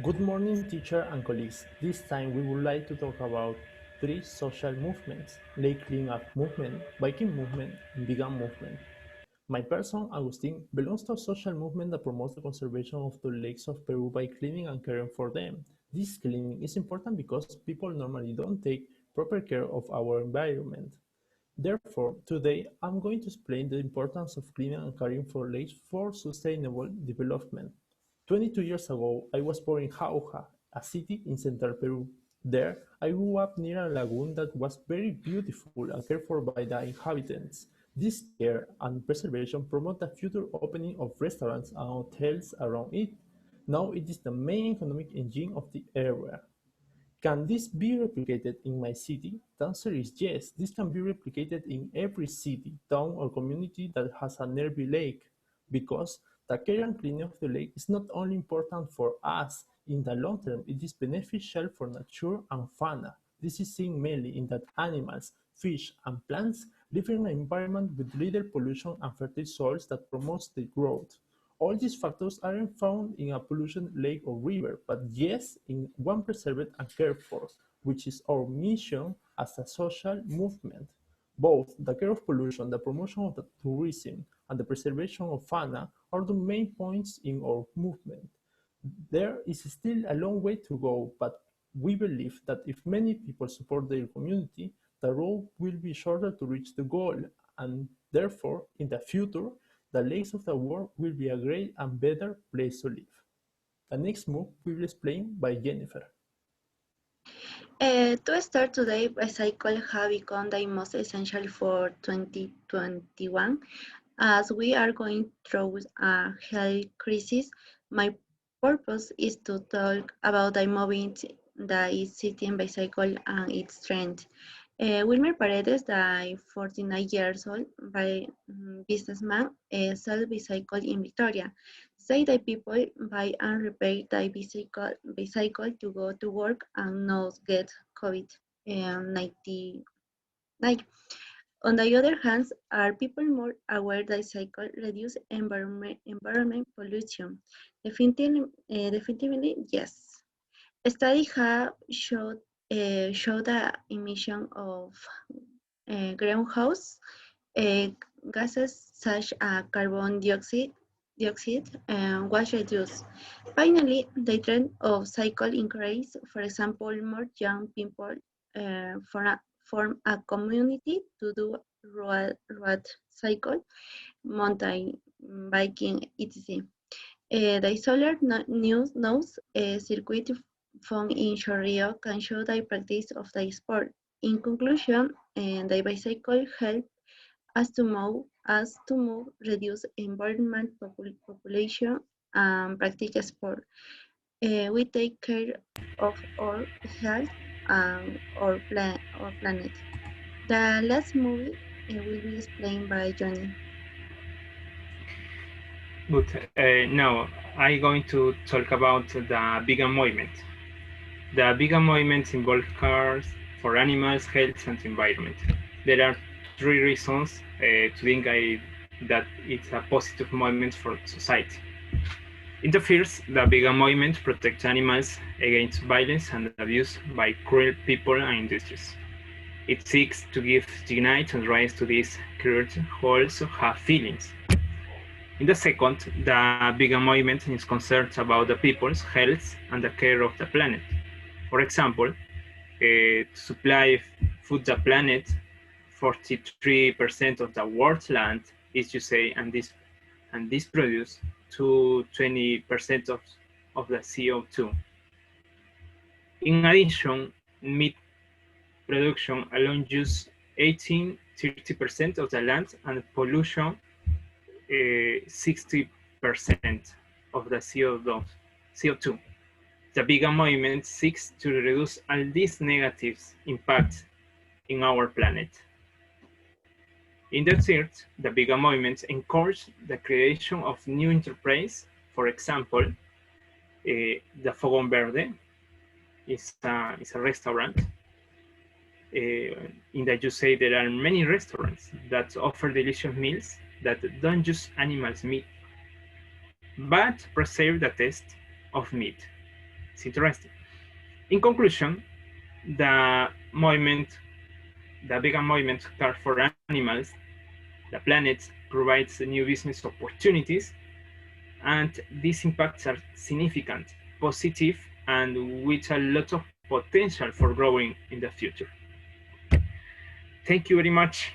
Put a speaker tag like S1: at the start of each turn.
S1: Good morning, teacher and colleagues. This time we would like to talk about three social movements: lake cleanup movement, biking movement, and vegan movement. My person, Agustin, belongs to a social movement that promotes the conservation of the lakes of Peru by cleaning and caring for them. This cleaning is important because people normally don't take proper care of our environment. Therefore, today I'm going to explain the importance of cleaning and caring for lakes for sustainable development. 22 years ago, I was born in Jauja, a city in central Peru. There, I grew up near a lagoon that was very beautiful and cared for by the inhabitants. This care and preservation promote the future opening of restaurants and hotels around it. Now it is the main economic engine of the area. Can this be replicated in my city? The answer is yes. This can be replicated in every city, town, or community that has a nearby lake, because the care and cleaning of the lake is not only important for us. In the long term, it is beneficial for nature and fauna. This is seen mainly in that animals, fish, and plants live in an environment with little pollution and fertile soils that promotes their growth. All these factors aren't found in a pollution lake or river, but yes, in one preserved and cared for, which is our mission as a social movement. Both the care of pollution, the promotion of the tourism, and the preservation of fauna are the main points in our movement. There is still a long way to go, but we believe that if many people support their community, the road will be shorter to reach the goal, and therefore, in the future, the lakes of the world will be a great and better place to live. The next move will be explained by Jennifer.
S2: To start today, bicycle have become the most essential for 2021. As we are going through a health crisis, my purpose is to talk about the movement that is sitting bicycle and its strength. Wilmer Paredes, the 49 years old businessman, sells bicycle in Victoria. Say that people buy and repair the bicycle to go to work and not get COVID-19. On the other hand, are people more aware that cycle reduce environment pollution? Definitely yes. Studies have showed the emission of greenhouse uh, gases such as carbon dioxide was reduced. Finally, the trend of cycle increase. For example, more young people form a community to do road cycle, mountain biking, etc. The solar news circuit found in Chorrillos can show the practice of the sport. In conclusion, the bicycle help us to move, reduce environment population, and practice sport. We take care of our health and our planet. The last movie will be explained by Johnny.
S3: But now I'm going to talk about the vegan movement. The vegan movement involves cars for animals, health, and environment. There are three reasons to think that it's a positive movement for society. In the first, the vegan movement protects animals against violence and abuse by cruel people and industries. It seeks to give dignity and rights to these creatures who also have feelings. In the second, the vegan movement is concerned about the people's health and the care of the planet. For example, to supply food the planet, 43% of the world's land is used, and this produce to 20% of the CO2. In addition, meat production alone uses 30% of the land and pollution 60% of the CO2. The vegan movement seeks to reduce all these negative impacts in our planet. In the third, the vegan movement encourages the creation of new enterprise. For example, the Fogón Verde is a restaurant. In the USA, there are many restaurants that offer delicious meals that don't use animals' meat, but preserve the taste of meat. It's interesting. In conclusion, the movement, the vegan movement care for animals, the planet provides new business opportunities, and these impacts are significant, positive, and with a lot of potential for growing in the future. Thank you very much.